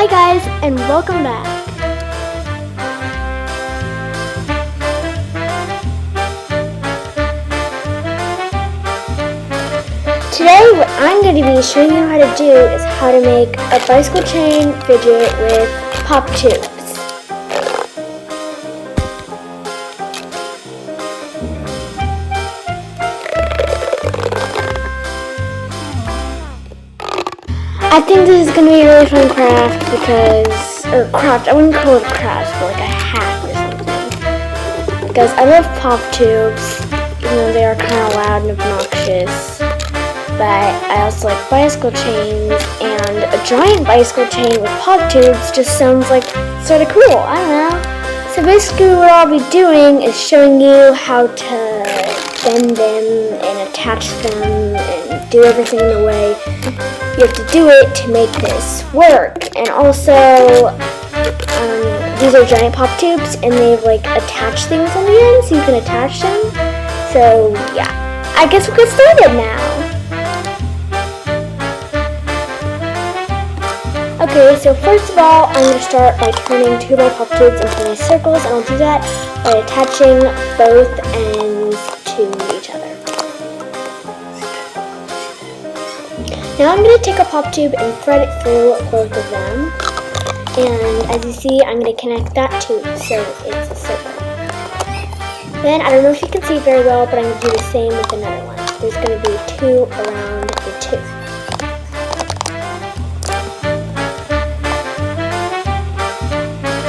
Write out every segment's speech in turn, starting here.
Hi guys, and welcome back. Today what I'm going to be showing you how to do is how to make a bicycle chain fidget with pop tubes. I think this is going to be a really fun craft I wouldn't call it a craft, but like a hack or something. Because I love pop tubes, even though they are kind of loud and obnoxious. But I also like bicycle chains, and a giant bicycle chain with pop tubes just sounds like sort of cool, I don't know. So basically what I'll be doing is showing you how to bend them and attach them and do everything in the way you have to do it to make this work. And also, these are giant pop tubes, and they've like attached things on the end, so you can attach them. So yeah, I guess we'll get started now. Okay, so first of all, I'm going to start by turning two of my pop tubes into nice circles, and I'll do that by attaching both ends to each other. Now I'm going to take a pop tube and thread it through both of them, and as you see, I'm going to connect that too, so it's a circle. Then, I don't know if you can see it very well, but I'm going to do the same with another one. There's going to be two around the tooth.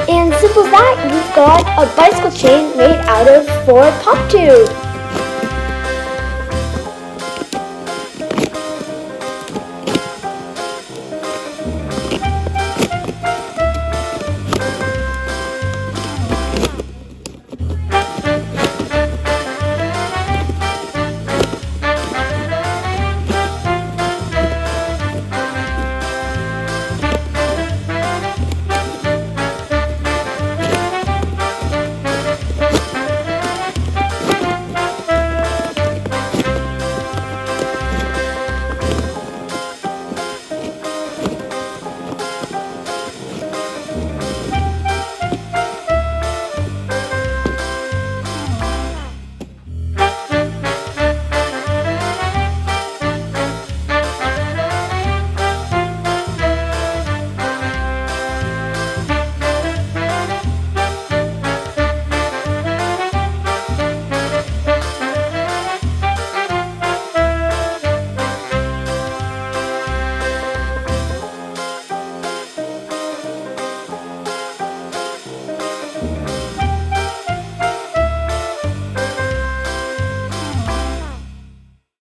And simple as that, you've got a bicycle chain made out of 4 pop tubes.